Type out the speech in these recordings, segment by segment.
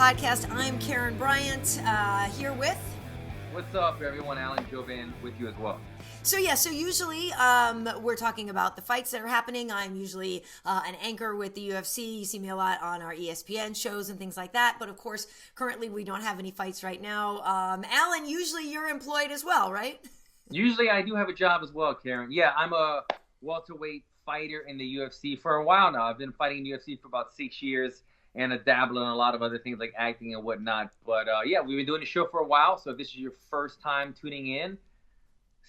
podcast. I'm Karyn Bryant, here with... What's up, everyone? Alan Jouban with you as well. So usually we're talking about the fights that are happening. I'm usually an anchor with the UFC. You see me a lot on our ESPN shows and things like that. But of course, currently we don't have any fights right now. Alan, usually you're employed as well, right? Usually I do have a job as well, Karyn. Yeah, I'm a welterweight fighter in the UFC for a while now. I've been fighting in the UFC for about 6 years and a dabble in a lot of other things like acting and whatnot. But yeah, we've been doing the show for a while. So if this is your first time tuning in,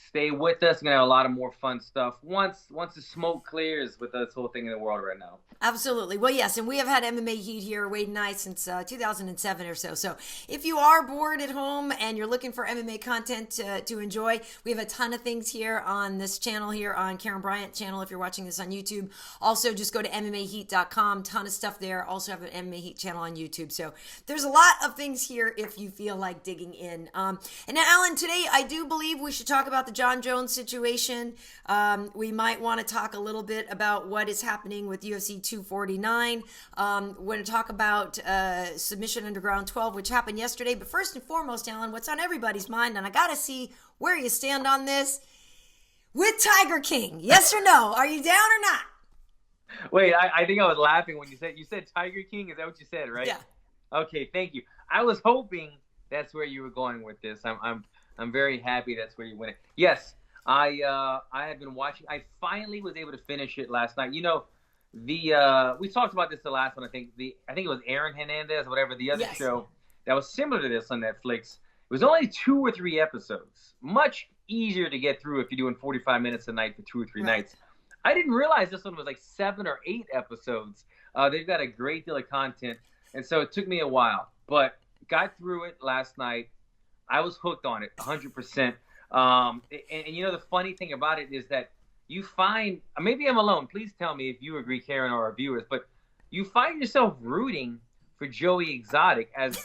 stay with us. We're going to have a lot of more fun stuff once the smoke clears with this whole thing in the world right now. Absolutely. Well, yes, and we have had MMA Heat here, Wade and I, since 2007 or so. So if you are bored at home and you're looking for MMA content to enjoy, we have a ton of things here on this channel here on Karyn Bryant channel if you're watching this on YouTube. Also, just go to MMAheat.com. Ton of stuff there. Also have an MMA Heat channel on YouTube. So there's a lot of things here if you feel like digging in. And now, Alan, today I do believe we should talk about the Jon Jones situation. We might want to talk a little bit about what is happening with UFC 249. We're going to talk about Submission Underground 12, which happened yesterday. But first and foremost, Alan, what's on everybody's mind, and I got to see where you stand on this, with Tiger King. Yes or no? Are you down or not? Wait, I think I was laughing when you said Tiger King. Is that what you said, right? Yeah. Okay, thank you. I was hoping that's where you were going with this. I'm very happy that's where you went. Yes, I had been watching. I finally was able to finish it last night. You know, we talked about this the last one. I think it was Aaron Hernandez, whatever, the other show that was similar to this on Netflix. It was only 2 or 3 episodes. Much easier to get through if you're doing 45 minutes a night for 2 or 3 nights. I didn't realize this one was like 7 or 8 episodes. They've got a great deal of content, and so it took me a while, but got through it last night. I was hooked on it 100%. And you know, the funny thing about it is that you find, maybe I'm alone. Please tell me if you agree, Karyn, or our viewers, but you find yourself rooting for Joey Exotic as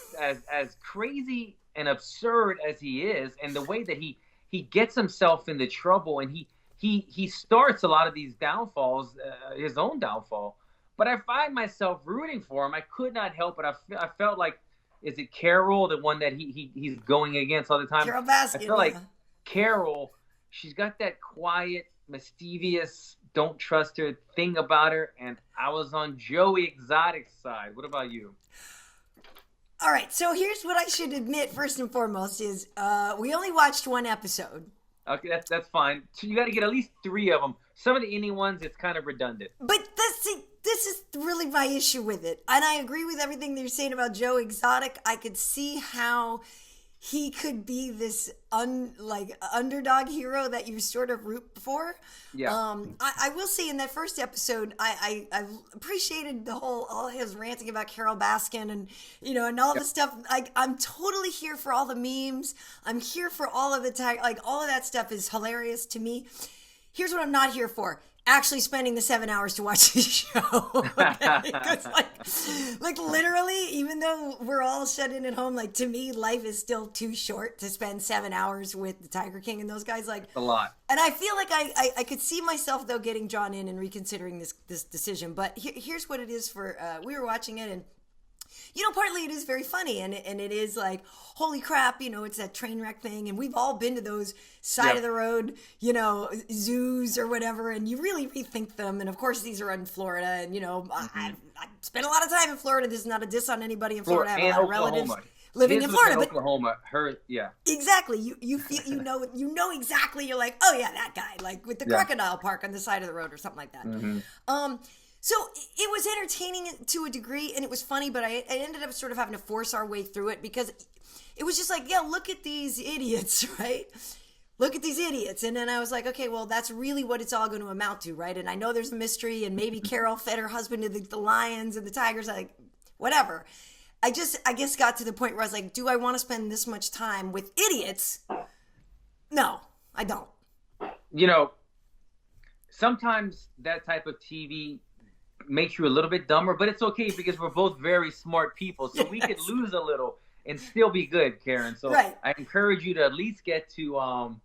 crazy and absurd as he is, and the way that he gets himself into trouble, and he starts a lot of these downfalls, his own downfall. But I find myself rooting for him. I could not help it. I felt like, is it Carol, the one that he's going against all the time? Carol Baskin. I feel like Carol, she's got that quiet, mischievous, don't trust her thing about her, and I was on Joey Exotic's side. What about you? All right, so here's what I should admit first and foremost is we only watched 1 episode. Okay, that's fine. So you got to get at least 3 of them. Some of the indie ones, it's kind of redundant. But this is really my issue with it. And I agree with everything that you're saying about Joe Exotic. I could see how he could be this underdog hero that you sort of root for. Yeah. I will say in that first episode, I appreciated all his ranting about Carol Baskin and all the stuff. I'm totally here for all the memes. I'm here for all of the all of that stuff is hilarious to me. Here's what I'm not here for. Actually spending the 7 hours to watch this show. Because like literally, even though we're all shut in at home, like to me, life is still too short to spend 7 hours with the Tiger King and those guys. Like a lot. And I feel like I could see myself though getting drawn in and reconsidering this decision. But here's what it is for. We were watching it and. Partly it is very funny and it is like, holy crap, it's that train wreck thing. And we've all been to those side of the road, zoos or whatever. And you really rethink them. And of course, these are in Florida. And, I spent a lot of time in Florida. This is not a diss on anybody in Florida. I have a lot of relatives living in Florida. Oklahoma, exactly. You feel, you know exactly. You're like, oh yeah, that guy, like with the crocodile park on the side of the road or something like that. Mm-hmm. So it was entertaining to a degree, and it was funny, but I ended up sort of having to force our way through it because it was just like, yeah, look at these idiots, right? Look at these idiots. And then I was like, okay, well, that's really what it's all going to amount to, right? And I know there's a mystery, and maybe Carol fed her husband to the lions and the tigers, like, whatever. I guess got to the point where I was like, do I want to spend this much time with idiots? No, I don't. Sometimes that type of TV makes you a little bit dumber, but it's okay because we're both very smart people, so we could lose a little and still be good, Karyn. So I encourage you to at least get to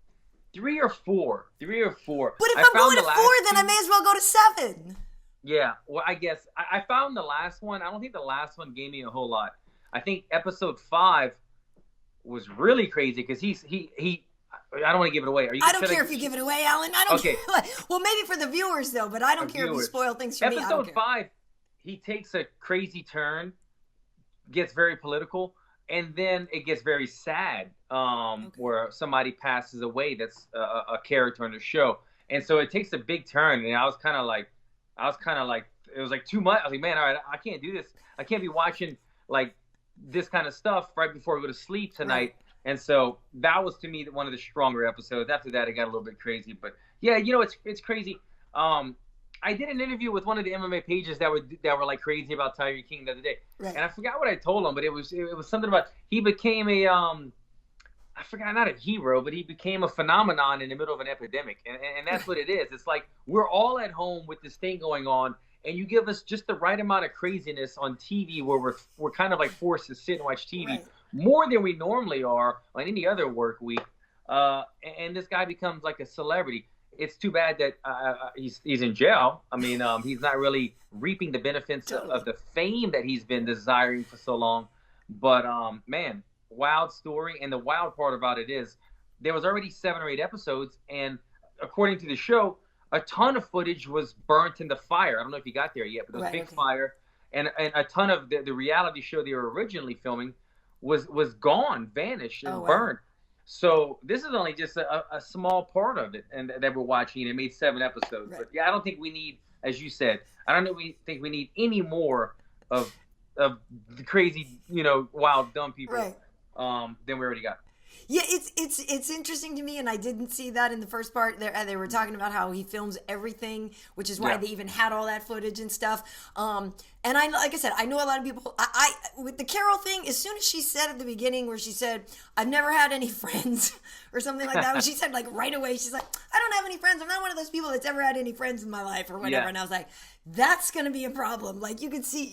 3 or 4. But if I'm going to 4, then I may as well go to 7. Yeah, well, I guess I found the last one. I don't think the last one gave me a whole lot. I think episode 5 was really crazy because he. I don't want to give it away. I don't care if you give it away, Alan. I don't care. Well, maybe for the viewers though, but I don't care if you spoil things for me. Episode 5, he takes a crazy turn, gets very political, and then it gets very sad, where somebody passes away that's a character in the show, and so it takes a big turn, and I was kind of like, it was like too much. I was like, man, all right, I can't do this. I can't be watching like this kind of stuff right before we go to sleep tonight. Right. And so that was, to me, one of the stronger episodes. After that, it got a little bit crazy. But yeah, it's crazy. I did an interview with one of the MMA pages that were like crazy about Tiger King the other day, right. And I forgot what I told him, but it was something about he became a I forgot, not a hero, but he became a phenomenon in the middle of an epidemic, and that's what it is. It's like we're all at home with this thing going on, and you give us just the right amount of craziness on TV where we're kind of like forced to sit and watch TV. Right. More than we normally are on any other work week, and this guy becomes like a celebrity. It's too bad that he's in jail. I mean, he's not really reaping the benefits of the fame that he's been desiring for so long. But man, wild story. And the wild part about it is there was already 7 or 8 episodes, and according to the show, a ton of footage was burnt in the fire. I don't know if you got there yet, but it was a big fire, and a ton of the reality show they were originally filming was gone, vanished, and burned. So this is only just a small part of it, and that we're watching, and it made 7 episodes. Right. But yeah, I don't think we need, as you said, think we need any more of the crazy, wild, dumb people than we already got. Yeah, it's interesting to me, and I didn't see that in the first part. They were talking about how he films everything, which is why they even had all that footage and stuff. And like I said, I know a lot of people. I with the Carol thing, as soon as she said at the beginning, where she said, "I've never had any friends," or something like that, when she said like right away, she's like, "I don't have any friends. I'm not one of those people that's ever had any friends in my life," or whatever. Yeah. And I was like, that's gonna be a problem. Like you could see,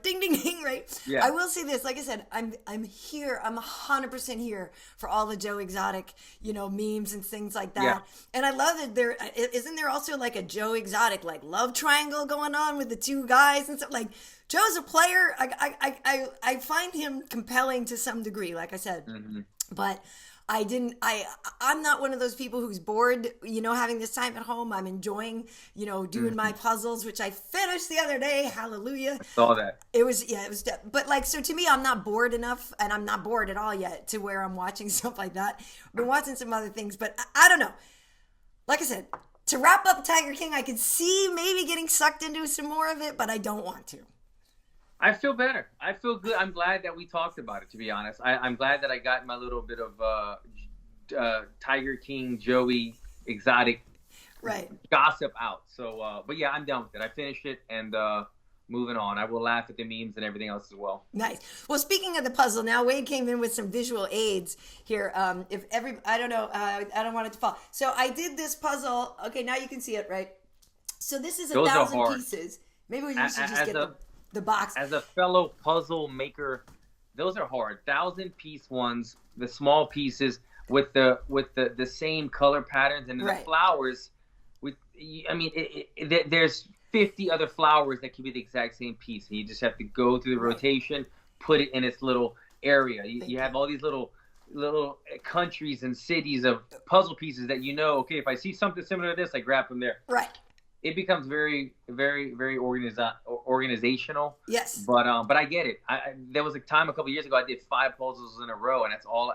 ding ding ding, right? Yeah. I will say this, like I said, I'm here. I'm 100% here for all the Joe Exotic, memes and things like that. Yeah. And I love that isn't there also like a Joe Exotic like love triangle going on with the 2 guys and stuff. Like Joe's a player. I find him compelling to some degree, like I said, but I'm not one of those people who's bored, having this time at home. I'm enjoying, doing my puzzles, which I finished the other day. Hallelujah. I saw that. It was, but like, so to me, I'm not bored enough, and I'm not bored at all yet to where I'm watching stuff like that. I've been watching some other things, but I don't know. Like I said, to wrap up Tiger King, I could see maybe getting sucked into some more of it, but I don't want to. I feel better. I feel good. I'm glad that we talked about it, to be honest. I'm glad that I got my little bit of Tiger King, Joey, Exotic gossip out. So, but yeah, I'm done with it. I finished it, and moving on. I will laugh at the memes and everything else as well. Nice. Well, speaking of the puzzle, now Wade came in with some visual aids here. I don't know. I don't want it to fall. So I did this puzzle. Okay, now you can see it, right? So this is 1,000 pieces. Maybe we should just get the box. As a fellow puzzle maker, those are hard. 1,000-piece ones, the small pieces with the same color patterns, and the flowers. There's 50 other flowers that can be the exact same piece, and you just have to go through the rotation, put it in its little area. You have all these little countries and cities of puzzle pieces that okay, if I see something similar to this, I grab them there. Right. It becomes very, very, very organizational. Yes. But I get it. There was a time a couple years ago I did 5 puzzles in a row, and that's all.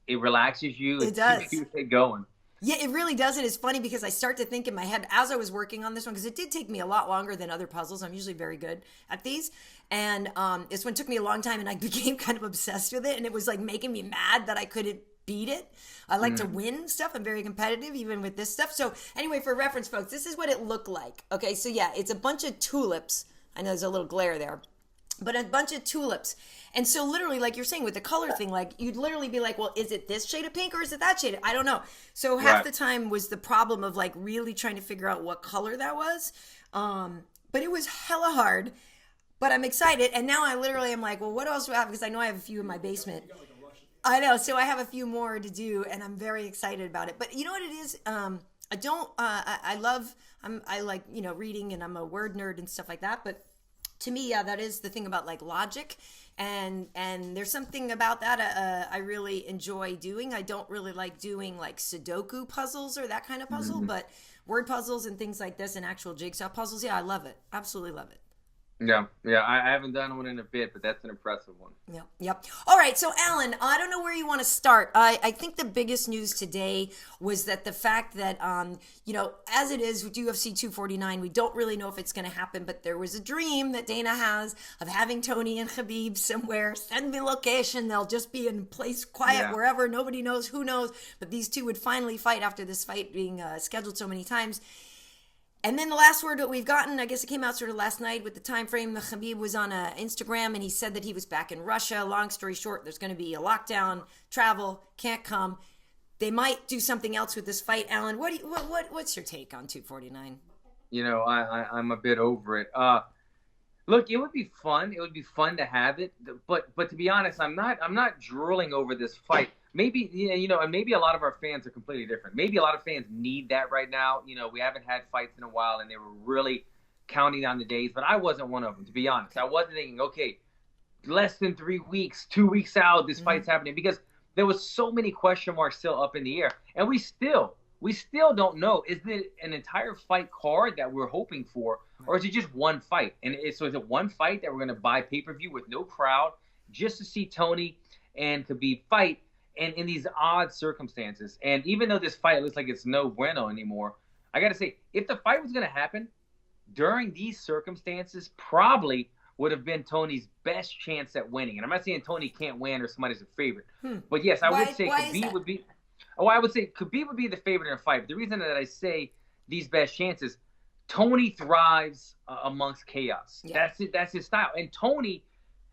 It relaxes you. It does. Keeps it going. Yeah, it really does. It is funny because I start to think in my head as I was working on this one, because it did take me a lot longer than other puzzles. I'm usually very good at these. And this one took me a long time, and I became kind of obsessed with it. And it was like making me mad that I couldn't beat it. I like to win stuff. I'm very competitive even with this stuff. So anyway, for reference, folks, this is what it looked like. Okay, so yeah, it's a bunch of tulips. I know there's a little glare there, but a bunch of tulips. And so literally, like you're saying with the color thing, like you'd literally be like, well, is it this shade of pink or is it that shade? I don't know. So half the time was the problem of like really trying to figure out what color that was. But it was hella hard, but I'm excited. And now I literally am like, well, what else do I have? Because I know I have a few in my basement. I know. So I have a few more to do, and I'm very excited about it. But you know what it is? I like, reading, and I'm a word nerd and stuff like that. But To me, yeah, that is the thing about like logic, and there's something about that I really enjoy doing. I don't really like doing like Sudoku puzzles or that kind of puzzle, but word puzzles and things like this and actual jigsaw puzzles, yeah, I love it. Absolutely love it. Yeah, I haven't done one in a bit, but that's an impressive one. Yep. All right, so Alan, I don't know where you want to start. I think the biggest news today was that the fact that, as it is with UFC 249, we don't really know if it's going to happen, but there was a dream that Dana has of having Tony and Khabib somewhere. Send me location. They'll just be in place quiet wherever. Nobody knows. Who knows? But these two would finally fight after this fight being scheduled so many times. And then the last word that we've gotten, I guess it came out sort of last night with the time frame. Khabib was on Instagram and he said that he was back in Russia. Long story short, there's going to be a lockdown, travel, can't come. They might do something else with this fight. Alan, what's your take on 249? I'm a bit over it. Look, it would be fun. It would be fun to have it, but to be honest, I'm not drooling over this fight. Maybe, and maybe a lot of our fans are completely different. Maybe a lot of fans need that right now. We haven't had fights in a while, and they were really counting down the days. But I wasn't one of them, to be honest. I wasn't thinking, okay, less than 3 weeks, 2 weeks out, this fight's happening. Because there was so many question marks still up in the air. And we still don't know. Is it an entire fight card that we're hoping for, or is it just one fight? And so is it one fight that we're going to buy pay-per-view with no crowd just to see Tony and Khabib fight? And in these odd circumstances, and even though this fight looks like it's no bueno anymore, I got to say, if the fight was going to happen during these circumstances, probably would have been Tony's best chance at winning. And I'm not saying Tony can't win or somebody's a favorite, but yes, I would say Khabib would be. Oh, I would say Khabib would be the favorite in a fight. But the reason that I say these best chances, Tony thrives amongst chaos. Yeah. That's it. That's his style. And Tony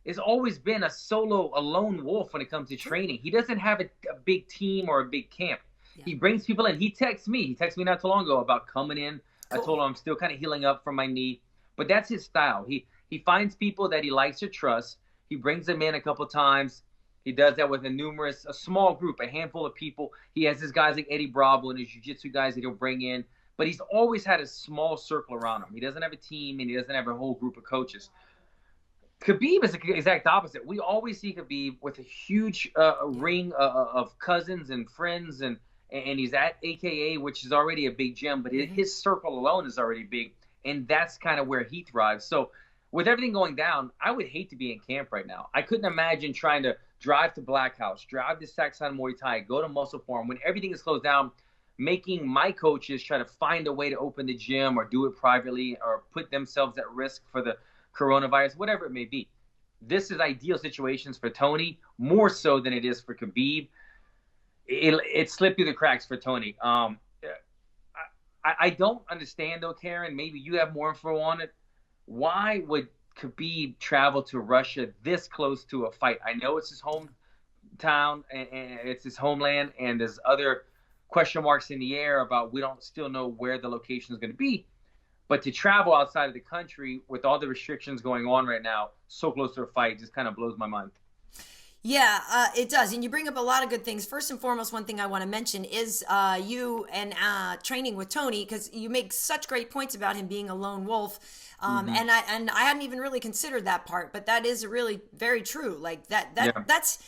has always been a lone wolf when it comes to training. He doesn't have a big team or a big camp. Yeah. He brings people in. He texts me not too long ago about coming in. Cool. I told him I'm still kind of healing up from my knee. But that's his style. He finds people that he likes to trust. He brings them in a couple times. He does that with a small group, a handful of people. He has his guys like Eddie Bravo and his jiu-jitsu guys that he'll bring in. But he's always had a small circle around him. He doesn't have a team, and he doesn't have a whole group of coaches. Khabib is the exact opposite. We always see Khabib with a huge ring of cousins and friends, and he's at AKA, which is already a big gym, but his circle alone is already big, and that's kind of where he thrives. So with everything going down, I would hate to be in camp right now. I couldn't imagine trying to drive to Black House, drive to Saxon Muay Thai, go to Muscle Farm, when everything is closed down, making my coaches try to find a way to open the gym or do it privately or put themselves at risk for the coronavirus, whatever it may be. This is ideal situations for Tony, more so than it is for Khabib. It slipped through the cracks for Tony. I don't understand, though, Karyn. Maybe you have more info on it. Why would Khabib travel to Russia this close to a fight? I know it's his hometown and it's his homeland, and there's other question marks in the air about we don't still know where the location is going to be. But to travel outside of the country with all the restrictions going on right now, so close to a fight, just kind of blows my mind. Yeah, it does. And you bring up a lot of good things. First and foremost, one thing I want to mention is you and training with Tony, because you make such great points about him being a lone wolf. And I hadn't even really considered that part, but that is really very true. Like that's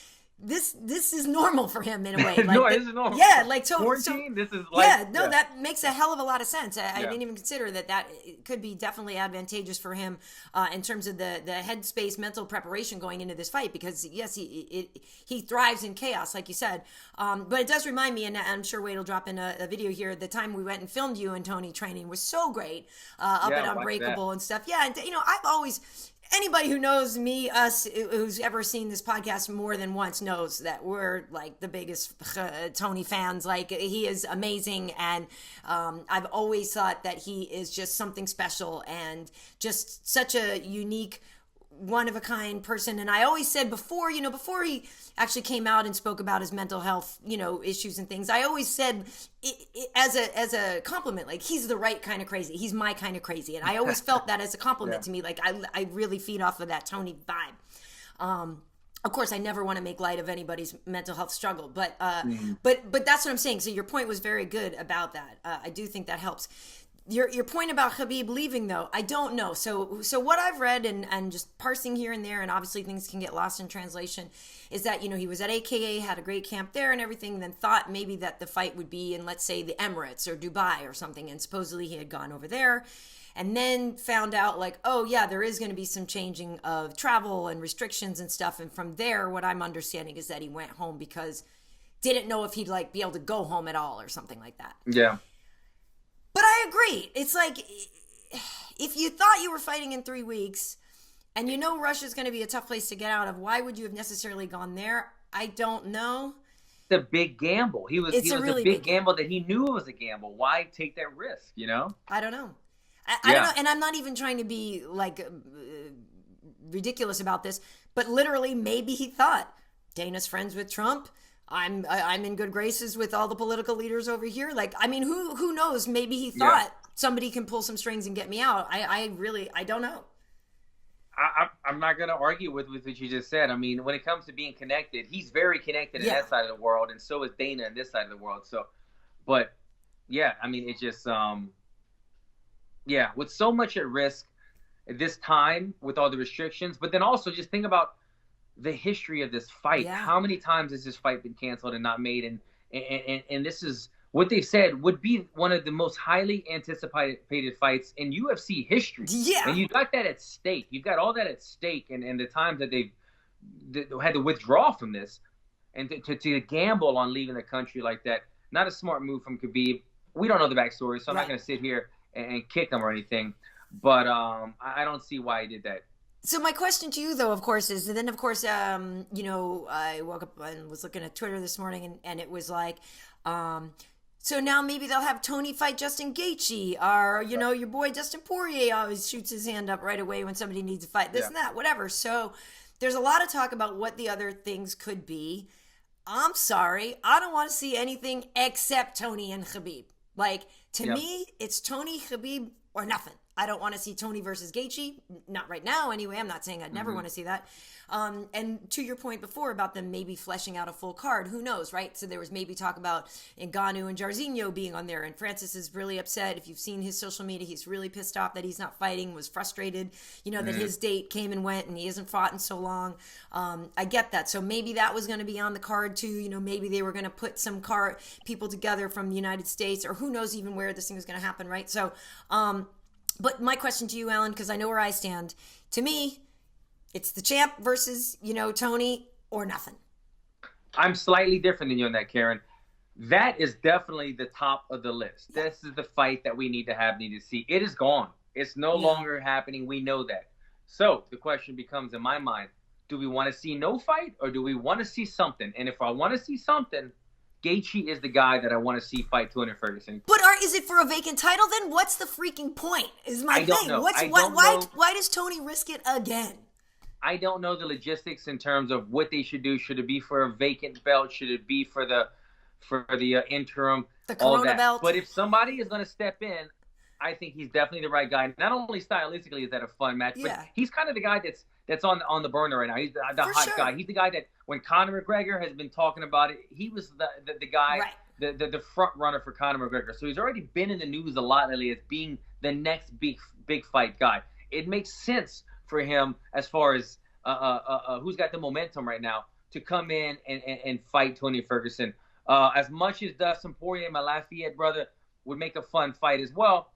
this is normal for him in a way. Like, no, this is normal. Yeah, like so. 14, this is like, that makes a hell of a lot of sense. I didn't even consider that could be definitely advantageous for him in terms of the headspace, mental preparation going into this fight. Because yes, he thrives in chaos, like you said. But it does remind me, and I'm sure Wade will drop in a video here. The time we went and filmed you and Tony training was so great up at Unbreakable and stuff. Yeah, and I've always. Anybody who knows me, who's ever seen this podcast more than once knows that we're like the biggest Tony fans. Like, he is amazing. And I've always thought that he is just something special and just such a unique, one-of-a-kind person. And I always said before he actually came out and spoke about his mental health, issues and things, I always said as a compliment, like, he's the right kind of crazy. He's my kind of crazy. And I always felt that as a compliment to me. Like, I really feed off of that Tony vibe. Of course, I never want to make light of anybody's mental health struggle, but that's what I'm saying. So your point was very good about that. I do think that helps. Your point about Khabib leaving, though, I don't know. So what I've read and just parsing here and there, and obviously things can get lost in translation, is that, he was at AKA, had a great camp there and everything, and then thought maybe that the fight would be in, let's say, the Emirates or Dubai or something, and supposedly he had gone over there, and then found out, like, oh yeah, there is going to be some changing of travel and restrictions and stuff, and from there, what I'm understanding is that he went home because didn't know if he'd, like, be able to go home at all or something like that. Yeah. But I agree. It's like, if you thought you were fighting in 3 weeks and Russia's going to be a tough place to get out of, why would you have necessarily gone there? I don't know. It's a big gamble. He was a really big gamble that he knew it was a gamble. Why take that risk, I don't know. I don't know. And I'm not even trying to be, like, ridiculous about this, but literally maybe he thought, Dana's friends with Trump. I'm in good graces with all the political leaders over here. Like, I mean, who knows? Maybe he thought somebody can pull some strings and get me out. I don't know. I'm not going to argue with what you just said. I mean, when it comes to being connected, he's very connected in that side of the world, and so is Dana in this side of the world. So, but yeah, I mean, it just, with so much at risk at this time with all the restrictions, but then also just think about the history of this fight. Yeah. How many times has this fight been canceled and not made? And this is what they said would be one of the most highly anticipated fights in UFC history. Yeah. And you got that at stake. You've got all that at stake, and the times that they had to withdraw from this and to gamble on leaving the country like that. Not a smart move from Khabib. We don't know the backstory, so I'm not going to sit here and kick him or anything. But I don't see why he did that. So my question to you, though, of course, is, and then, of course, I woke up and was looking at Twitter this morning, and it was like, so now maybe they'll have Tony fight Justin Gaethje, or, your boy Dustin Poirier always shoots his hand up right away when somebody needs to fight, this and that, whatever. So there's a lot of talk about what the other things could be. I'm sorry, I don't want to see anything except Tony and Khabib. Like, to me, it's Tony, Khabib, or nothing. I don't want to see Tony versus Gaethje, not right now anyway. I'm not saying I'd never want to see that. And to your point before about them maybe fleshing out a full card, who knows, right? So there was maybe talk about Ngannou and Jairzinho being on there, and Francis is really upset. If you've seen his social media, he's really pissed off that he's not fighting, was frustrated, that his date came and went and he hasn't fought in so long. I get that. So maybe that was going to be on the card too. Maybe they were going to put some people together from the United States, or who knows even where this thing was going to happen, right? So, but my question to you, Alan, because I know where I stand, to me, it's the champ versus, Tony, or nothing. I'm slightly different than you on that, Karyn. That is definitely the top of the list. Yeah. This is the fight that we need to see. It is gone. It's no longer happening. We know that. So the question becomes, in my mind, do we want to see no fight, or do we want to see something? And if I want to see something, Gaethje is the guy that I want to see fight Tony Ferguson. But is it for a vacant title then? What's the freaking point? Is my thing. Know. Why does Tony risk it again? I don't know the logistics in terms of what they should do. Should it be for a vacant belt? Should it be for the interim? The Corona belt. But if somebody is going to step in, I think he's definitely the right guy. Not only stylistically is that a fun match, but he's kind of the guy that's on the burner right now. He's the hot guy. He's the guy that when Conor McGregor has been talking about it, he was the guy, the front runner for Conor McGregor. So he's already been in the news a lot lately as being the next big fight guy. It makes sense for him as far as who's got the momentum right now to come in and fight Tony Ferguson. As much as Dustin Poirier, my Lafayette brother, would make a fun fight as well,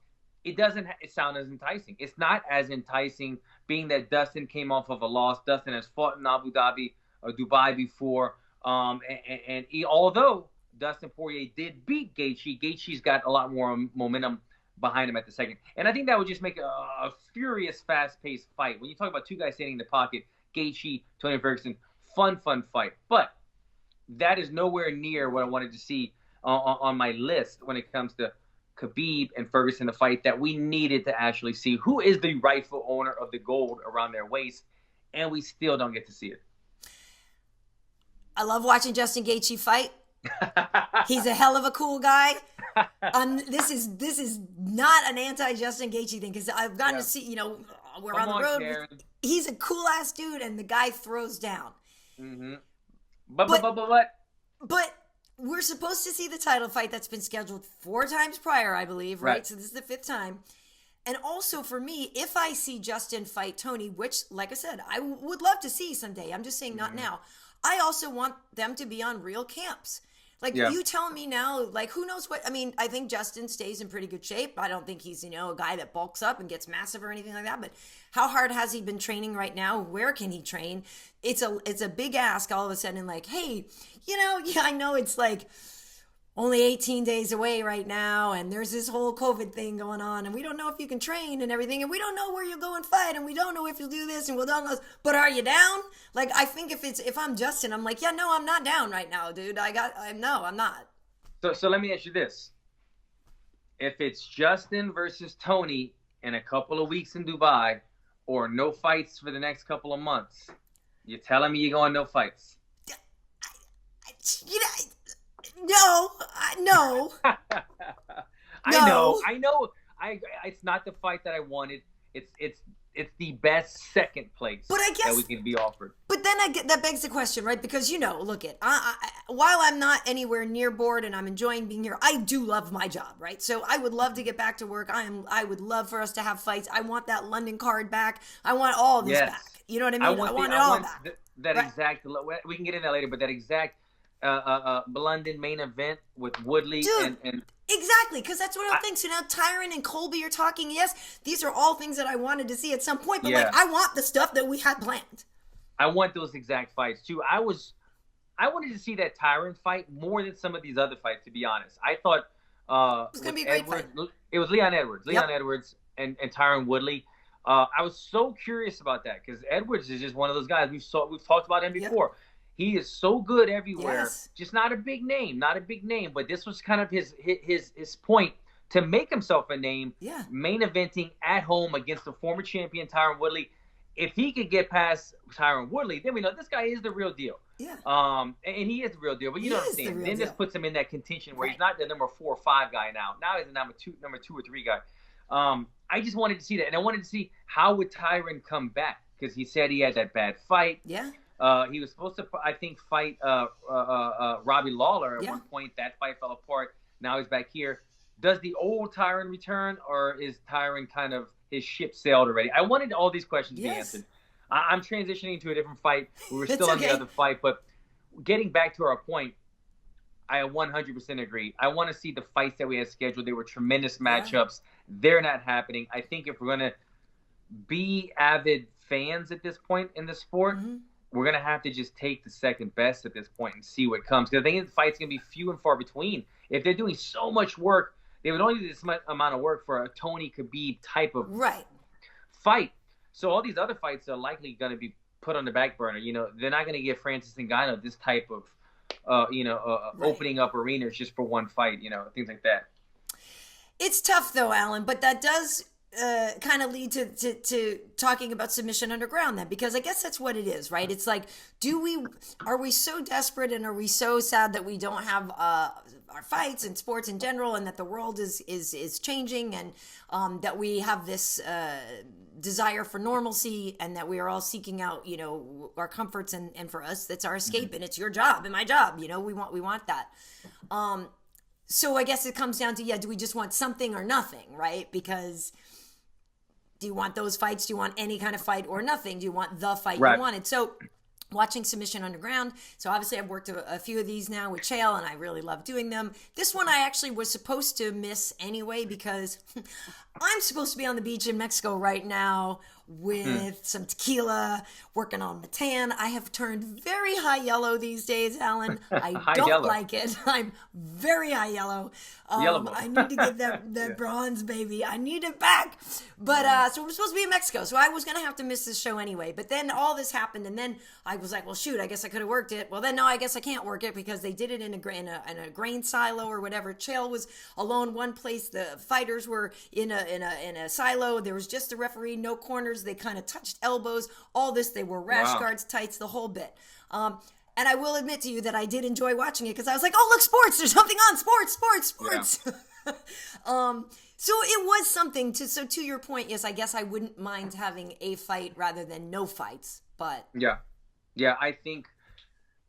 it doesn't sound as enticing. It's not as enticing being that Dustin came off of a loss. Dustin has fought in Abu Dhabi or Dubai before. Although Dustin Poirier did beat Gaethje, Gaethje's got a lot more momentum behind him at the second. And I think that would just make a furious, fast-paced fight. When you talk about two guys standing in the pocket, Gaethje, Tony Ferguson, fun fight. But that is nowhere near what I wanted to see on my list when it comes to Khabib and Ferguson, the fight that we needed to actually see. Who is the rightful owner of the gold around their waist? And we still don't get to see it. I love watching Justin Gaethje fight. He's a hell of a cool guy. This is not an anti-Justin Gaethje thing, because I've gotten to see, we're on the road. Karyn. He's a cool ass dude, and the guy throws down. Mm-hmm. But we're supposed to see the title fight that's been scheduled 4 times prior, I believe, right? So this is the 5th time. And also for me, if I see Justin fight Tony, which, like I said, I would love to see someday. I'm just saying not now. I also want them to be on real camps. Like, you tell me now, like, who knows what? I mean, I think Justin stays in pretty good shape. I don't think he's, a guy that bulks up and gets massive or anything like that. But how hard has he been training right now? Where can he train? It's a big ask all of a sudden, like, hey, I know it's like only 18 days away right now, and there's this whole COVID thing going on, and we don't know if you can train and everything, and we don't know where you'll go and fight, and we don't know if you'll do this, and we don't know. But are you down? Like, I think if I'm Justin, I'm like, yeah, no, I'm not down right now, dude. I'm not. So let me ask you this: if it's Justin versus Tony in a couple of weeks in Dubai, or no fights for the next couple of months, you're telling me you're going no fights? No. I know. It's not the fight that I wanted. It's the best second place, but I guess that we can be offered. But then that begs the question, right? Because look while I'm not anywhere near bored and I'm enjoying being here, I do love my job, right? So I would love to get back to work. I would love for us to have fights. I want that London card back. I want all this back. You know what I mean? I want it all back. That right? Exact. We can get into that later, but that exact London main event with Woodley. Dude, and exactly, because that's what I think. So now Tyron and Colby are talking. Yes, these are all things that I wanted to see at some point, but I want the stuff that we had planned. I want those exact fights too. I wanted to see that Tyron fight more than some of these other fights, to be honest. I thought it was going to be a great fight. It was Leon Edwards and Tyron Woodley. I was so curious about that because Edwards is just one of those guys. We've talked about him before. Yep. He is so good everywhere. Just not a big name, but this was kind of his point to make himself a name. Yeah. Main eventing at home against the former champion Tyron Woodley. If he could get past Tyron Woodley, then we know this guy is the real deal. Yeah. And he is the real deal. But you know what I'm saying? Then this puts him in that contention where he's not the number 4 or 5 guy now. Now he's the number two or 3 guy. I just wanted to see that, and I wanted to see how would Tyron come back because he said he had that bad fight. Yeah. He was supposed to, I think, fight Robbie Lawler at one point. That fight fell apart. Now he's back here. Does the old Tyron return, or is Tyron kind of his ship sailed already? I wanted all these questions to be answered. I'm transitioning to a different fight. We were still on the other fight, but getting back to our point, I 100% agree. I want to see the fights that we had scheduled. They were tremendous matchups. They're not happening. I think if we're going to be avid fans at this point in the sport, we're going to have to just take the second best at this point and see what comes. Because I think the fight's going to be few and far between. If they're doing so much work, they would only do this amount of work for a Tony Khabib type of fight. So all these other fights are likely going to be put on the back burner. They're not going to give Francis Ngannou this type of, opening up arenas just for one fight, things like that. It's tough though, Alan, but that does kind of lead to talking about submission underground then, because I guess that's what it is, right? It's like, are we so desperate and are we so sad that we don't have our fights and sports in general, and that the world is changing, and that we have this desire for normalcy, and that we are all seeking out, our comforts, and for us, that's our escape, and it's your job and my job, we want that. So I guess it comes down to, do we just want something or nothing, right? Because do you want those fights? Do you want any kind of fight or nothing? Do you want the fight you wanted? So watching Submission Underground. So obviously I've worked a few of these now with Chael, and I really love doing them. This one I actually was supposed to miss anyway because I'm supposed to be on the beach in Mexico right now with some tequila, working on the tan. I have turned very high yellow these days, Alan. I don't like it. I'm very high yellow. I need to get that bronze, baby. I need it back. But so we're supposed to be in Mexico, so I was going to have to miss this show anyway. But then all this happened, and then I was like, well, shoot, I guess I could have worked it. Well, then no, I guess I can't work it because they did it in a grain silo or whatever. Chael was alone one place. The fighters were in a silo. There was just a referee, no corners. They kind of touched elbows, all this. They were rash guards, tights, the whole bit. And I will admit to you that I did enjoy watching it because I was like, oh, look, sports. There's something on. Sports. Yeah. So it was something to your point, yes, I guess I wouldn't mind having a fight rather than no fights, but. Yeah, I think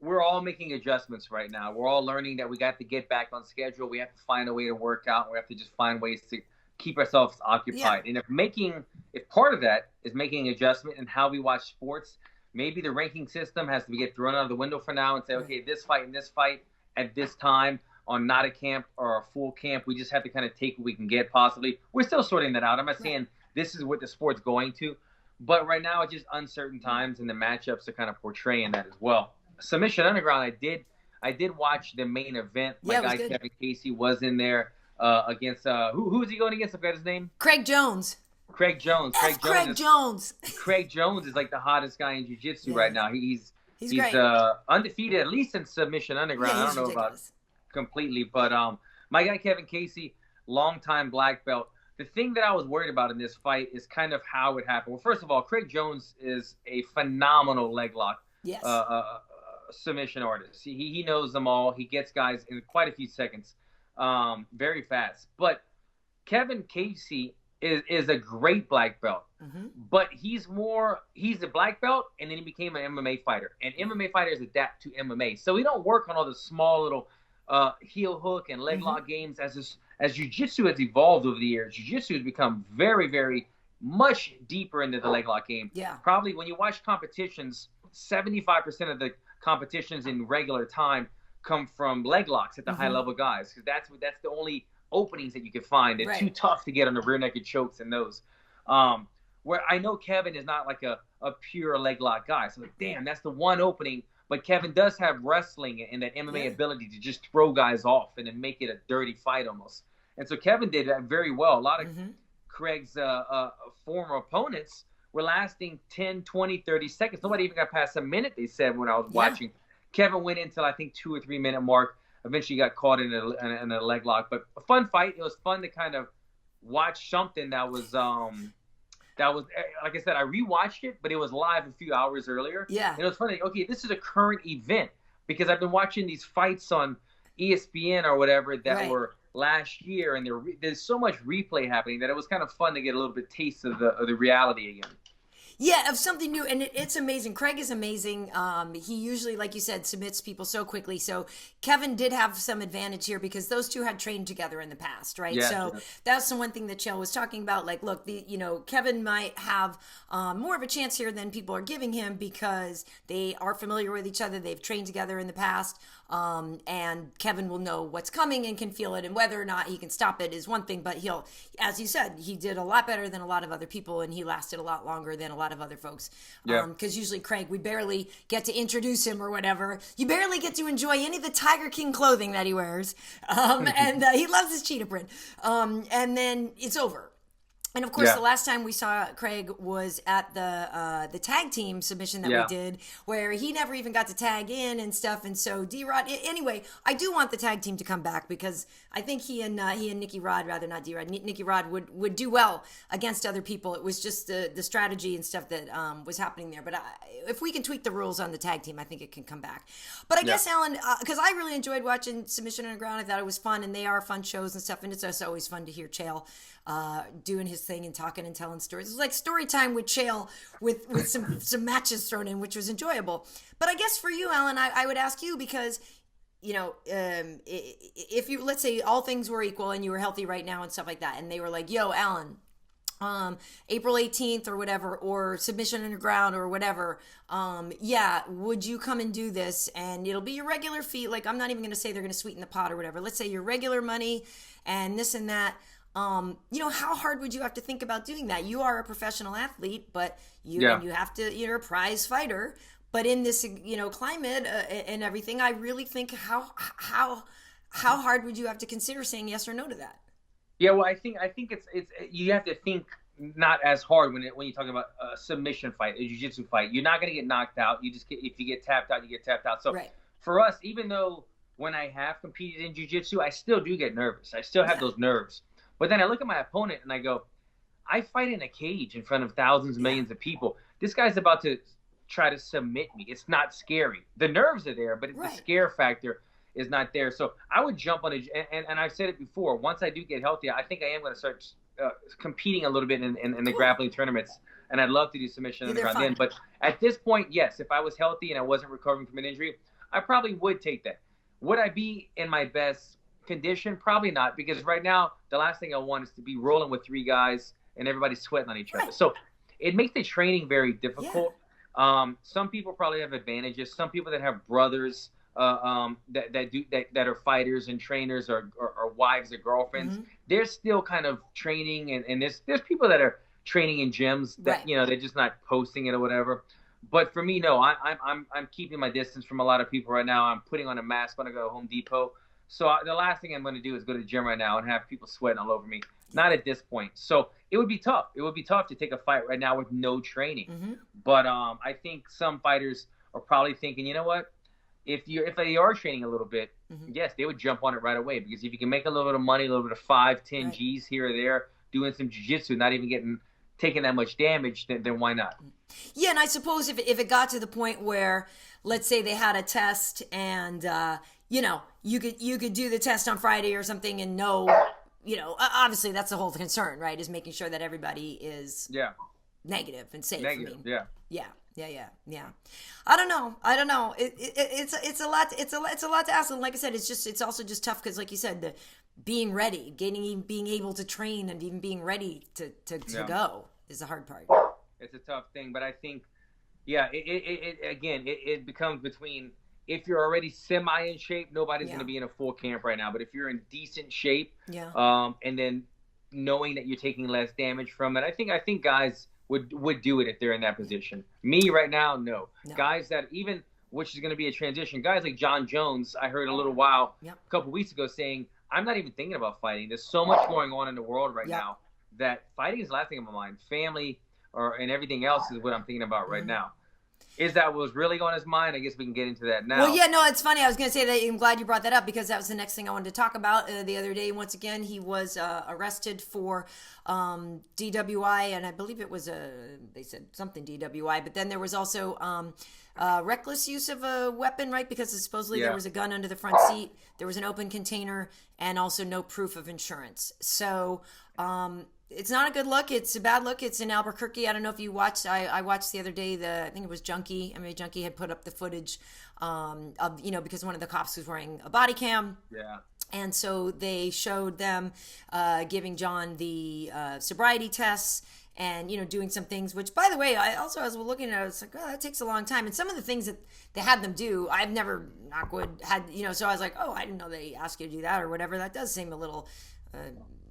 we're all making adjustments right now. We're all learning that we got to get back on schedule. We have to find a way to work out. We have to just find ways to keep ourselves occupied. Yeah. And if part of that is making an adjustment in how we watch sports, maybe the ranking system has to get thrown out of the window for now and say, okay, this fight and this fight at this time on not a camp or a full camp, we just have to kind of take what we can get possibly. We're still sorting that out. I'm not saying this is what the sport's going to, but right now it's just uncertain times, and the matchups are kind of portraying that as well. Submission Underground, I did watch the main event. My guy Kevin Casey was in there against who was he going against? I forgot his name. Craig Jones. Craig Jones is like the hottest guy in jiu-jitsu right now. He's great. Undefeated, at least in Submission Underground. I don't know about completely, but my guy Kevin Casey, longtime black belt. The thing that I was worried about in this fight is kind of how it happened. Well, first of all, Craig Jones is a phenomenal leg lock submission artist. He knows them all. He gets guys in quite a few seconds, very fast. But Kevin Casey is a great black belt, but he's a black belt, and then he became an MMA fighter. And MMA fighters adapt to MMA, so we don't work on all the small little heel hook and leg lock games. As jiu-jitsu has evolved over the years, jiu-jitsu has become very, very much deeper into the leg lock game. Yeah. Probably when you watch competitions, 75% of the competitions in regular time come from leg locks at the high level guys, because that's the only openings that you can find. They're too tough to get on the rear naked chokes and those. Where I know Kevin is not like a pure leg lock guy. So like, damn, that's the one opening. But Kevin does have wrestling and that MMA ability to just throw guys off and then make it a dirty fight almost. And so Kevin did that very well. A lot of Craig's former opponents were lasting 10, 20, 30 seconds. Nobody even got past a minute, they said, when I was watching. Kevin went until, I think, 2 or 3 minute mark. Eventually got caught in a leg lock. But a fun fight. It was fun to kind of watch something that was like I said, I rewatched it, but it was live a few hours earlier. Yeah. And it was funny. Okay, this is a current event, because I've been watching these fights on ESPN or whatever that were last year, and there's so much replay happening that it was kind of fun to get a little bit taste of the reality again. Yeah, of something new, and it's amazing. Craig is amazing. He usually, like you said, submits people so quickly. So Kevin did have some advantage here because those two had trained together in the past, right? Yeah, so that's the one thing that H.E.A.T was talking about. Like, look, Kevin might have more of a chance here than people are giving him because they are familiar with each other. They've trained together in the past. And Kevin will know what's coming and can feel it, and whether or not he can stop it is one thing, but he'll, as you said, he did a lot better than a lot of other people, and he lasted a lot longer than a lot of other folks. Because usually Craig, we barely get to introduce him or whatever. You barely get to enjoy any of the Tiger King clothing that he wears. And he loves his cheetah print. And then it's over. And of course, the last time we saw Craig was at the tag team submission that we did, where he never even got to tag in and stuff. And so D-Rod, anyway, I do want the tag team to come back because I think he and Nicky Rod, rather not D-Rod, Nicky Rod would do well against other people. It was just the strategy and stuff that was happening there. But if we can tweak the rules on the tag team, I think it can come back. But I guess, Alan, because I really enjoyed watching Submission Underground. I thought it was fun, and they are fun shows and stuff. And it's just always fun to hear H.E.A.T doing his thing and talking and telling stories. It was like story time with H.E.A.T with some matches thrown in, which was enjoyable. But I guess for you, Alan, I would ask you, because if you, let's say all things were equal and you were healthy right now and stuff like that, and they were like, yo, Alan, April 18th or whatever, or Submission Underground or whatever, would you come and do this? And it'll be your regular fee. Like, I'm not even going to say they're going to sweeten the pot or whatever. Let's say your regular money and this and that. How hard would you have to think about doing that? You are a professional athlete, but you have to, you're a prize fighter. But in this, climate and everything, I really think how hard would you have to consider saying yes or no to that? Yeah, well, I think it's you have to think not as hard when you're talking about a submission fight, a jiu-jitsu fight. You're not going to get knocked out. If you get tapped out, you get tapped out. So for us, even though when I have competed in jiu-jitsu, I still do get nervous. I still have those nerves. But then I look at my opponent and I go, I fight in a cage in front of thousands, millions of people. This guy's about to try to submit me. It's not scary. The nerves are there, but the scare factor is not there. So I would jump on it. And I've said it before. Once I do get healthy, I think I am going to start competing a little bit in the grappling tournaments. And I'd love to do Submission Underground then. But at this point, yes, if I was healthy and I wasn't recovering from an injury, I probably would take that. Would I be in my best condition? Probably not, because right now the last thing I want is to be rolling with 3 guys and everybody's sweating on each other. So it makes the training very difficult. Some people probably have advantages. Some people that have brothers that are fighters and trainers or wives or girlfriends, they're still kind of training, and there's people that are training in gyms that they're just not posting it or whatever. But for me, no, I'm keeping my distance from a lot of people right now. I'm putting on a mask when I go to Home Depot. So the last thing I'm going to do is go to the gym right now and have people sweating all over me. Not at this point. So it would be tough. It would be tough to take a fight right now with no training. But I think some fighters are probably thinking, you know what? If they are training a little bit, yes, they would jump on it right away, because if you can make a little bit of money, a little bit of 5-10 G's here or there, doing some jiu-jitsu, not even taking that much damage, then why not? Yeah, and I suppose if it got to the point where, let's say they had a test and you could do the test on Friday or something and know, obviously that's the whole concern, right? Is making sure that everybody is negative and safe. Negative, Yeah. I don't know. It's a lot. It's a lot to ask. And like I said, it's also just tough because, like you said, being ready, being able to train, and even being ready to go is the hard part. It's a tough thing, but I think, it becomes between, if you're already semi in shape, nobody's going to be in a full camp right now. But if you're in decent shape, and then knowing that you're taking less damage from it, I think guys would do it if they're in that position. Me right now, no. Guys that even, which is going to be a transition, guys like Jon Jones, I heard a couple weeks ago saying, I'm not even thinking about fighting. There's so much going on in the world right now that fighting is the last thing on my mind. Family and everything else is what I'm thinking about right now. Is that what was really on his mind? I guess we can get into that now. Well, yeah, no, it's funny. I was going to say that I'm glad you brought that up, because that was the next thing I wanted to talk about. The other day, once again, he was arrested for DWI, and I believe it was they said something DWI, but then there was also reckless use of a weapon, right? Because supposedly there was a gun under the front seat, there was an open container, and also no proof of insurance. So, it's not a good look. It's a bad look. It's in Albuquerque. I don't know if you watched. I watched the other day. I think it was Junkie. Junkie had put up the footage of because one of the cops was wearing a body cam. Yeah. And so they showed them giving John the sobriety tests and doing some things. Which, by the way, as I was looking at it, I was like, oh, that takes a long time. And some of the things that they had them do, I've never had. So I was like, oh, I didn't know they asked you to do that or whatever. That does seem a little.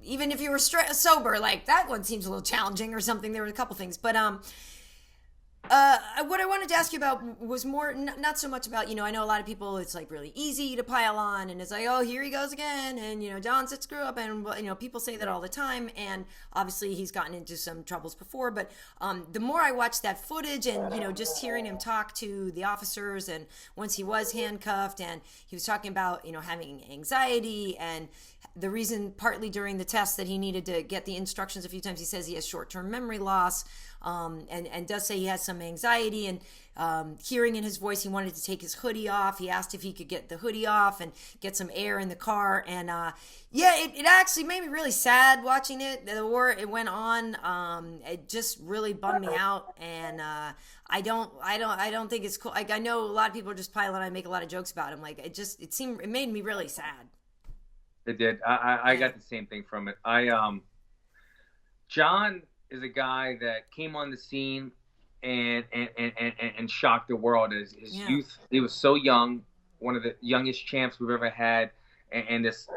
Even if you were sober, like that one seems a little challenging or something. There were a couple things, but what I wanted to ask you about was more not so much about I know a lot of people, it's like really easy to pile on, and it's like, oh, here he goes again, and John's a screw up, and people say that all the time, and obviously he's gotten into some troubles before, but the more I watched that footage and just hearing him talk to the officers, and once he was handcuffed, and he was talking about having anxiety, and the reason partly during the test that he needed to get the instructions a few times, he says he has short-term memory loss, and does say he has some anxiety, and hearing in his voice he wanted to take his hoodie off. He asked if he could get the hoodie off and get some air in the car, and it actually made me really sad watching it. The war it went on, it just really bummed me out, and I don't think it's cool. Like, I know a lot of people are just piling on and make a lot of jokes about him. Like, it made me really sad. It did. I got the same thing from it. John is a guy that came on the scene and shocked the world. His youth, he was so young, one of the youngest champs we've ever had, and this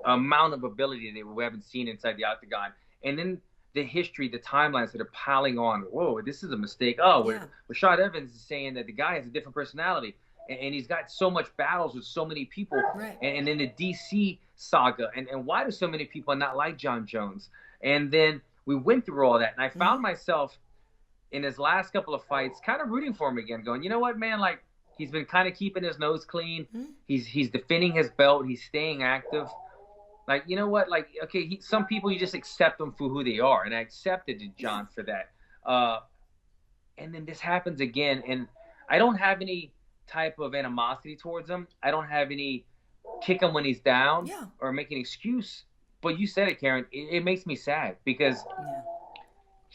amount of ability that we haven't seen inside the octagon. And then the history, the timelines that are piling on. Whoa, this is a mistake. Rashad Evans is saying that the guy has a different personality. And he's got so much battles with so many people. Right. And then the DC saga. And why do so many people not like Jon Jones? And then we went through all that. And I found myself in his last couple of fights kind of rooting for him again, going, you know what, man? Like, he's been kind of keeping his nose clean. He's defending his belt. He's staying active. Like, you know what? Like, okay, some people, you just accept them for who they are. And I accepted John for that. And then this happens again. And I don't have any type of animosity towards him. I don't have any kick him when he's down or make an excuse. But you said it, Karyn. It makes me sad because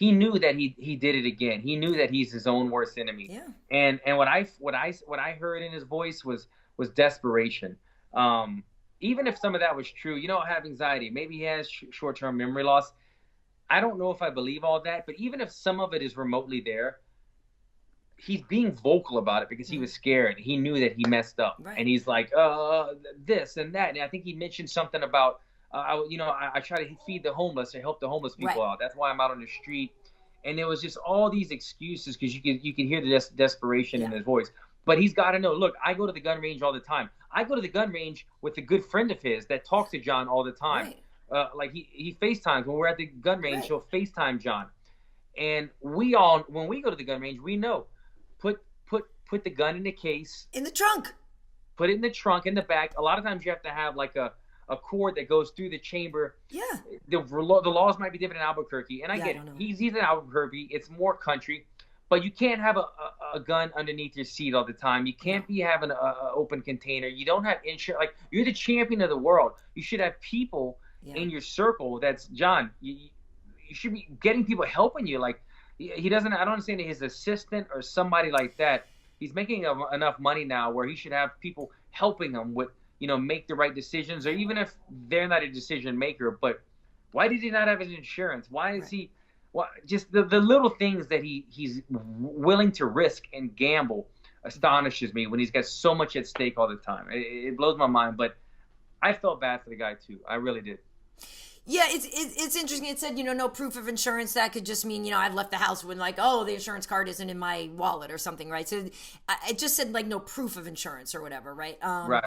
he knew that he did it again. He knew that he's his own worst enemy. Yeah. And what I heard in his voice was desperation. Even if some of that was true, I have anxiety. Maybe he has short-term memory loss. I don't know if I believe all that, but even if some of it is remotely there, he's being vocal about it because he was scared. He knew that he messed up, right. And he's like, this and that. And I think he mentioned something about, I try to feed the homeless or help the homeless people out. That's why I'm out on the street. And there was just all these excuses because you can hear the desperation in his voice. But he's got to know, look, I go to the gun range all the time. I go to the gun range with a good friend of his that talks to Jon all the time. Right. Like he FaceTimes when we're at the gun range, right. He'll FaceTime Jon. And when we go to the gun range, we know, put the gun in the case. In the trunk. Put it in the trunk, in the back. A lot of times you have to have like a cord that goes through the chamber. Yeah. The laws might be different in Albuquerque. And I get it. He's in Albuquerque. It's more country. But you can't have a gun underneath your seat all the time. You can't be having an open container. You don't have insurance. Like, you're the champion of the world. You should have people in your circle. That's Jon. You should be getting people helping you. Like, he doesn't. I don't understand that his assistant or somebody like that. He's making enough money now where he should have people helping him with, make the right decisions, or even if they're not a decision maker. But why did he not have his insurance? Why is he? Well, just the little things that he's willing to risk and gamble astonishes me when he's got so much at stake all the time. It blows my mind, but I felt bad for the guy too. I really did. Yeah, it's interesting. It said, no proof of insurance. That could just mean, I've left the house when the insurance card isn't in my wallet or something, right? So it just said no proof of insurance or whatever, right? Right.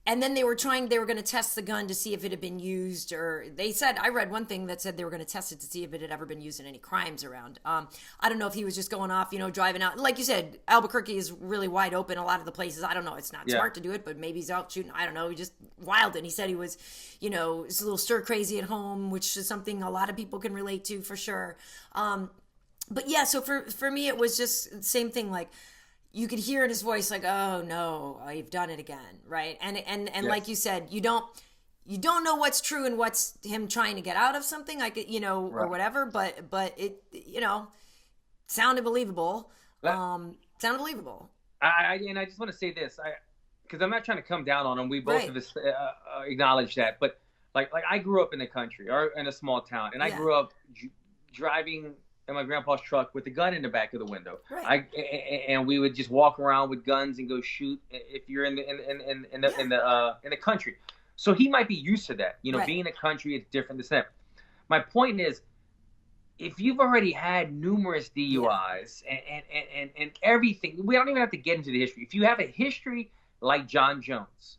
And then they were going to test the gun to see if it had been used, or they said, I read one thing that said they were going to test it to see if it had ever been used in any crimes around. I don't know if he was just going off, driving out. Like you said, Albuquerque is really wide open. A lot of the places, I don't know, it's not smart to do it, but maybe he's out shooting. I don't know. He just wild. And he said he was, it's a little stir crazy at home, which is something a lot of people can relate to for sure. But yeah, so for me, it was just the same thing. Like, you could hear in his voice, like, oh no, I've done it again, right? And yes. Like you said, you don't know what's true and what's him trying to get out of something, like, right. Or whatever. But it, sounded believable. Sounded believable. I just want to say this, because I'm not trying to come down on him. We both of us acknowledge that, but like I grew up in the country or in a small town, and I grew up driving in my grandpa's truck with a gun in the back of the window. Right. And we would just walk around with guns and go shoot if you're in the country. So he might be used to that. Right. Being in the country, it's different than that. My point is, if you've already had numerous DUIs and everything, we don't even have to get into the history. If you have a history like Jon Jones,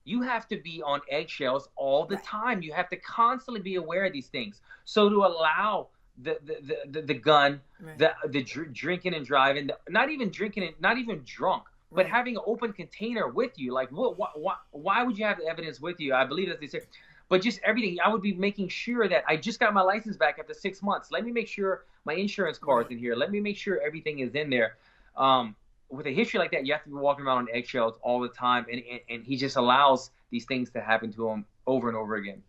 you have to be on eggshells all the time. You have to constantly be aware of these things. So to allow the gun, the drinking and driving, not even drinking and not even drunk, but having an open container with you. Like, why would you have the evidence with you? I believe that they say, but just everything. I would be making sure that I just got my license back after 6 months. Let me make sure my insurance card's in here. Let me make sure everything is in there. With a history like that, you have to be walking around on eggshells all the time, and he just allows these things to happen to him over and over again.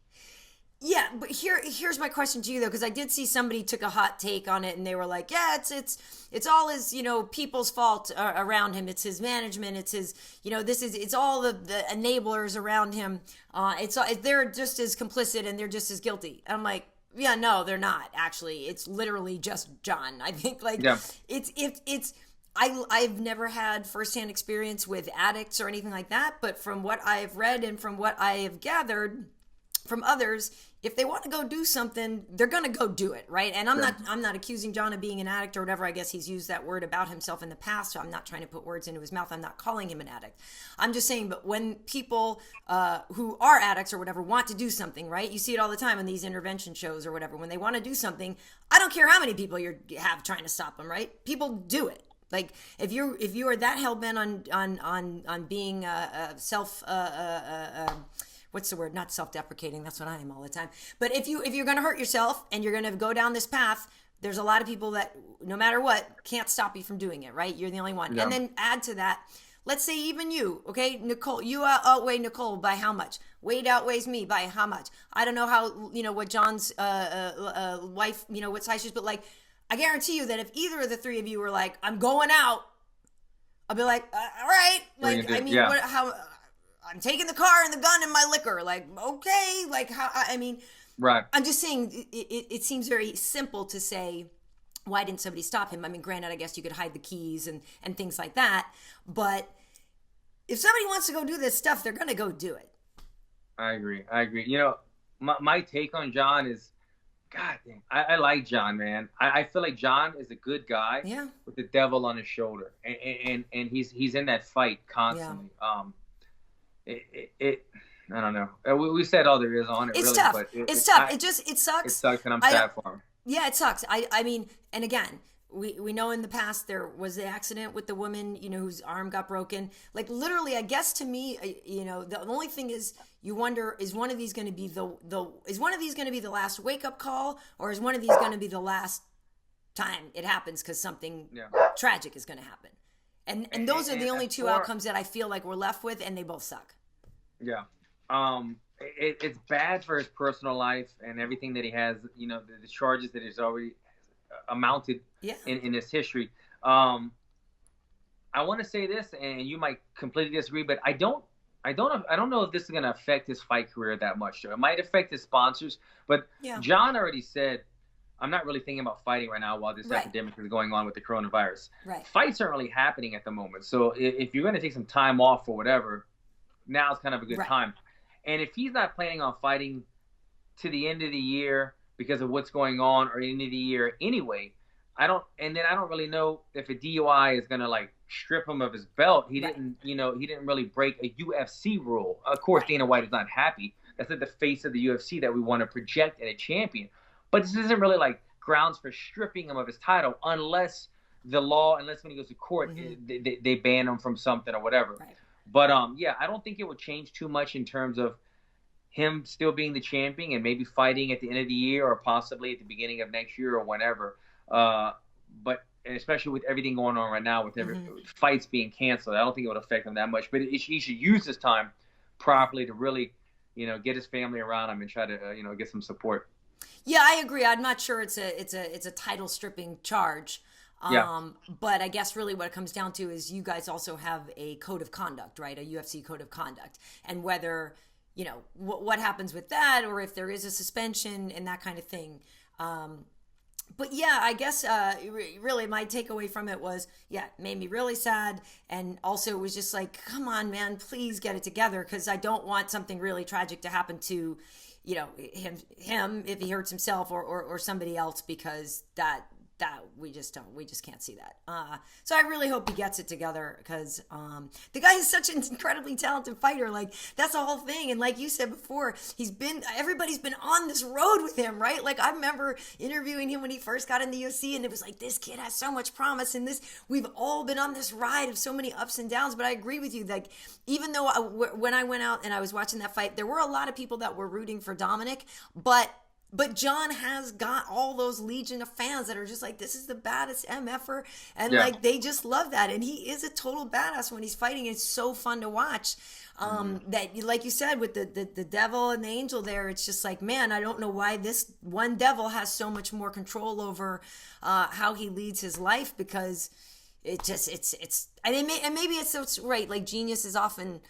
Yeah, but here's my question to you though, because I did see somebody took a hot take on it, and they were like, "Yeah, it's all his people's fault around him. It's his management. It's his it's all the enablers around him. They're just as complicit and they're just as guilty." I'm like, yeah, no, they're not actually. It's literally just Jon. I think I've never had firsthand experience with addicts or anything like that, but from what I've read and from what I have gathered from others, if they want to go do something, they're going to go do it, right? And I'm not accusing Jon of being an addict or whatever. I guess he's used that word about himself in the past, so I'm not trying to put words into his mouth. I'm not calling him an addict. I'm just saying, but when people who are addicts or whatever want to do something, right? You see it all the time in these intervention shows or whatever. When they want to do something, I don't care how many people you have trying to stop them, right? People do it. Like, if you are that hell-bent on being what's the word? Not self-deprecating. That's what I am all the time. But if you're going to hurt yourself and you're going to go down this path, there's a lot of people that, no matter what, can't stop you from doing it, right? You're the only one. Yeah. And then add to that, let's say even you, okay, Nicole, you outweigh Nicole by how much? Wade outweighs me by how much? I don't know how, what Jon's wife, what size she is, but like, I guarantee you that if either of the three of you were like, I'm going out, I'll be like, all right. Like, I mean, yeah. how I'm taking the car and the gun and my liquor. Like, okay. Like, how, I mean, Right. I'm just saying it seems very simple to say, why didn't somebody stop him? I mean, granted, I guess you could hide the keys and things like that. But if somebody wants to go do this stuff, they're going to go do it. I agree. You know, my take on Jon is, God damn, I like Jon, man. I feel like Jon is a good guy with the devil on his shoulder. And he's in that fight constantly. Yeah. I don't know. We said all there is on it. It's really, tough. But it's tough. It sucks. It sucks, and I'm sad for him. Yeah, it sucks. I mean, and again, we know in the past there was the accident with the woman, you know, whose arm got broken. Like literally, I guess to me, you know, the only thing is you wonder, is one of these going to be the last wake up call, or is one of these going to be the last time it happens because something tragic is going to happen? And those are the only two outcomes that I feel like we're left with, and they both suck. Yeah. It's bad for his personal life and everything that he has, you know, the charges that he's already amounted in his history. I want to say this, and you might completely disagree, but I don't know if this is going to affect his fight career that much. It might affect his sponsors, but Jon already said, I'm not really thinking about fighting right now while this epidemic is going on with the coronavirus. Right. Fights aren't really happening at the moment. So if you're going to take some time off or whatever, now's kind of a good time. And if he's not planning on fighting to the end of the year because of what's going on, or end of the year anyway, I don't really know if a DUI is going to like strip him of his belt. He didn't really break a UFC rule. Of course, Dana White is not happy. That's at the face of the UFC that we want to project at a champion. But this isn't really like grounds for stripping him of his title unless when he goes to court, they ban him from something or whatever. Right. But I don't think it would change too much in terms of him still being the champion and maybe fighting at the end of the year or possibly at the beginning of next year or whenever. But especially with everything going on right now, with every fights being canceled, I don't think it would affect him that much. But he should use this time properly to really, you know, get his family around him and try to, you know, get some support. Yeah, I agree. I'm not sure it's a title stripping charge. But I guess really what it comes down to is you guys also have a code of conduct, right? A UFC code of conduct, and whether, you know, what happens with that, or if there is a suspension and that kind of thing. But yeah, I guess really my takeaway from it was, it made me really sad. And also it was just like, come on, man, please get it together. Because I don't want something really tragic to happen to, you know, him if he hurts himself or somebody else, because that we just can't see that. So I really hope he gets it together, because the guy is such an incredibly talented fighter. Like, that's the whole thing. And like you said before, everybody's been on this road with him, right? Like, I remember interviewing him when he first got in the UFC, and it was like, this kid has so much promise, and we've all been on this ride of so many ups and downs. But I agree with you, like, even though when I went out and I was watching that fight, there were a lot of people that were rooting for Dominic, but Jon has got all those legion of fans that are just like, this is the baddest MFer. And like, they just love that. And he is a total badass when he's fighting. It's so fun to watch. That, like you said, with the devil and the angel there, it's just like, man, I don't know why this one devil has so much more control over how he leads his life, because it's maybe it's right. Like, genius is often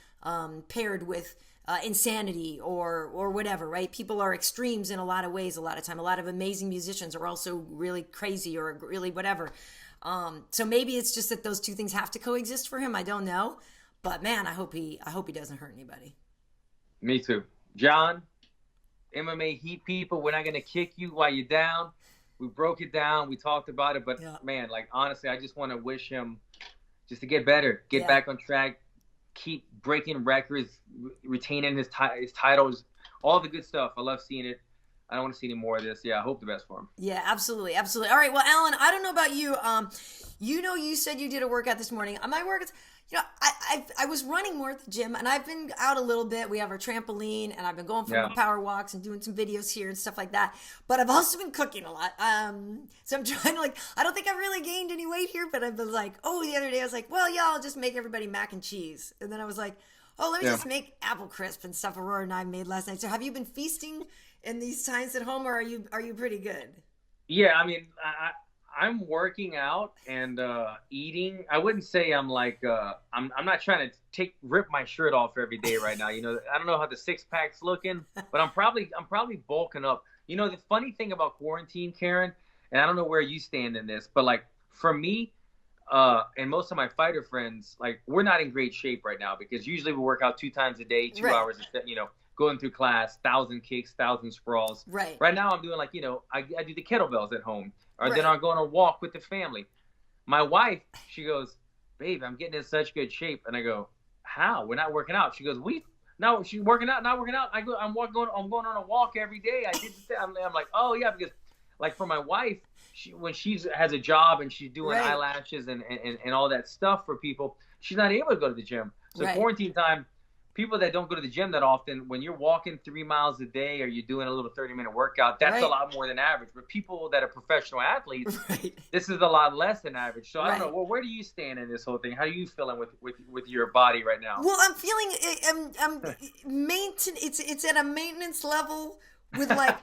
paired with insanity or whatever, right? People are extremes in a lot of ways. A lot of time, a lot of amazing musicians are also really crazy or really whatever. So maybe it's just that those two things have to coexist for him. I don't know, but man, I hope he doesn't hurt anybody. Me too. Jon, MMA Heat people, we're not gonna kick you while you're down. We broke it down. We talked about it, but man, like, honestly, I just want to wish him just to get better, get back on track, keep breaking records, retaining his titles, all the good stuff. I love seeing it. I don't want to see any more of this. I hope the best for him. Yeah, absolutely. All right, well, Alan, I don't know about you. You said you did a workout this morning. My workouts, I was running more at the gym, and I've been out a little bit. We have our trampoline, and I've been going for power walks and doing some videos here and stuff like that. But I've also been cooking a lot. So I'm trying to, like, I don't think I've really gained any weight here, but I've been like, the other day I was like, well, I'll just make everybody mac and cheese. And then I was like, let me just make apple crisp and stuff Aurora and I made last night. So have you been feasting in these times at home, or are you pretty good? Yeah, I mean, I'm working out and eating. I wouldn't say I'm like I'm not trying to rip my shirt off every day right now. You know, I don't know how the six pack's looking, but I'm probably bulking up. You know, the funny thing about quarantine, Karyn, and I don't know where you stand in this, but like for me, and most of my fighter friends, like we're not in great shape right now because usually we work out 2 times a day, 2 hours, you know, going through class, 1,000 kicks, 1,000 sprawls. Right. Right now I'm doing like, you know, I do the kettlebells at home, or then I'll go on a walk with the family. My wife, she goes, babe, I'm getting in such good shape. And I go, how? We're not working out. She goes, no, she's working out, not working out. I'm going on a walk every day. I'm like, oh yeah, because like for my wife, when she has a job and she's doing eyelashes and all that stuff for people, she's not able to go to the gym. So quarantine time, people that don't go to the gym that often, when you're walking 3 miles a day or you're doing a little 30-minute workout, that's a lot more than average. But people that are professional athletes, this is a lot less than average. So I don't know. Well, where do you stand in this whole thing? How are you feeling with your body right now? Well, I'm feeling I'm it's at a maintenance level with like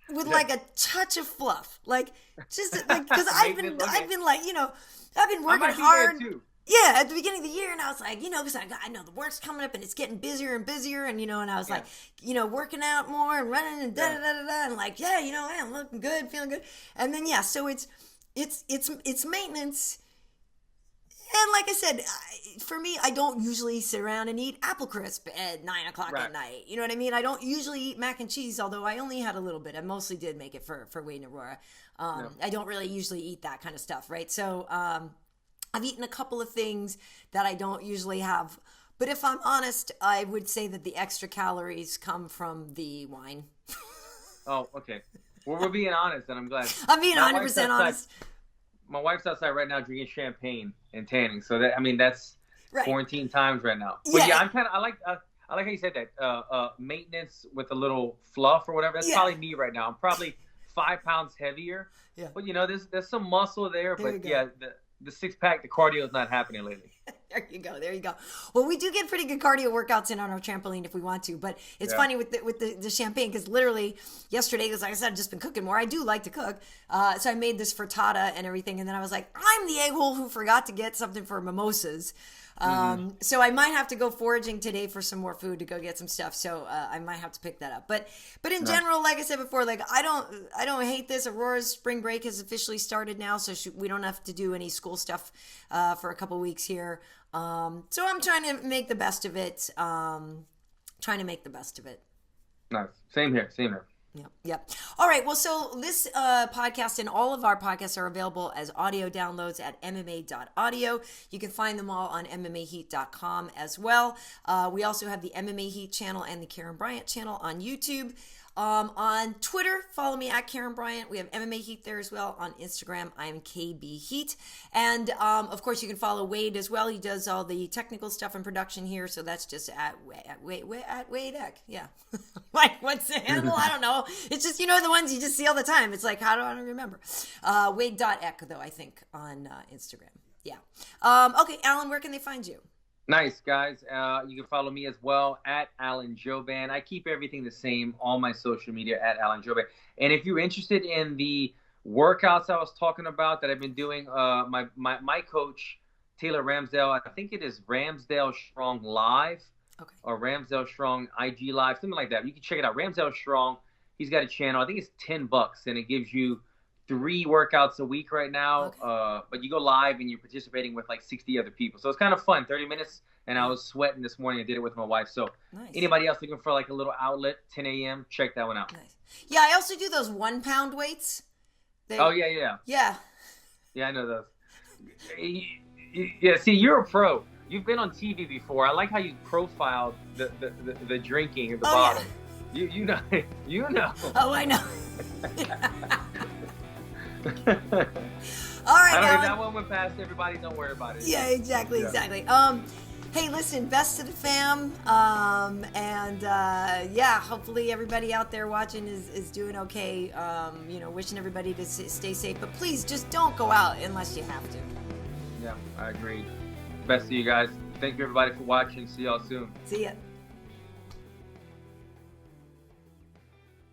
like a touch of fluff, like just like because I've been like, you know, I've been working hard. Yeah, at the beginning of the year, and I was like, you know, because I know the work's coming up and it's getting busier and busier, and you know, and I was like, you know, working out more and running and da da da da da, and like, yeah, you know, I'm looking good, feeling good, and then so it's maintenance. And like I said, for me, I don't usually sit around and eat apple crisp at 9 o'clock at night. You know what I mean? I don't usually eat mac and cheese, although I only had a little bit. I mostly did make it for Wade and Aurora. I don't really usually eat that kind of stuff, right? So I've eaten a couple of things that I don't usually have. But if I'm honest, I would say that the extra calories come from the wine. Oh, okay. Well, we're being honest, and I'm glad. I'm being 100% honest. My wife's outside right now drinking champagne and tanning. So that's quarantine times right now. But yeah, I like how you said that. Maintenance with a little fluff or whatever. That's probably me right now. I'm probably 5 pounds heavier. Yeah. But you know, there's some muscle there. But yeah, the six pack, the cardio is not happening lately. There you go. Well, we do get pretty good cardio workouts in on our trampoline if we want to, but it's funny with the champagne, because literally yesterday, because like I said, I've just been cooking more. I do like to cook. So I made this frittata and everything, and then I was like, I'm the a-hole who forgot to get something for mimosas. So I might have to go foraging today for some more food to go get some stuff. So I might have to pick that up. But in general, like I said before, like I don't hate this. Aurora's spring break has officially started now, so we don't have to do any school stuff for a couple weeks here. So I'm trying to make the best of it. Nice. Same here. Yep. All right. Well, so this podcast and all of our podcasts are available as audio downloads at MMA.audio. You can find them all on MMAHeat.com as well. We also have the MMA Heat channel and the Karyn Bryant channel on YouTube. On Twitter, follow me at Karyn Bryant. We have MMA Heat there as well. On Instagram, I am KB Heat. And, of course, you can follow Wade as well. He does all the technical stuff and production here. So that's just at Wade Eck. Yeah. Like, what's the handle? I don't know. It's just, you know, the ones you just see all the time. It's like, how do I remember? Wade.Eck, though, I think, on Instagram. Yeah. Okay, Alan, where can they find you? Nice, guys. You can follow me as well at Alan Jouban. I keep everything the same on my social media at Alan Jouban. And if you're interested in the workouts I was talking about that I've been doing, my coach, Taylor Ramsdale, I think it is Ramsdale Strong Live or Ramsdale Strong IG Live, something like that. You can check it out. Ramsdale Strong, he's got a channel. I think it's $10, and it gives you 3 workouts a week right now, but you go live and you're participating with like 60 other people. So it's kind of fun, 30 minutes, and I was sweating this morning. I did it with my wife. So anybody else looking for like a little outlet, 10 a.m., check that one out. Nice. Yeah, I also do those 1 pound weights. Yeah, I know those. Yeah, see, you're a pro. You've been on TV before. I like how you profiled the drinking at the bottom. Yeah. You know. Oh, I know. All right, I don't know, that one went past everybody. Don't worry about it. Yeah, exactly. Hey, listen, best to the fam, hopefully everybody out there watching is doing okay. Wishing everybody to stay safe, but please just don't go out unless you have to. Yeah, I agree. Best to you guys. Thank you everybody for watching. See y'all soon. See ya.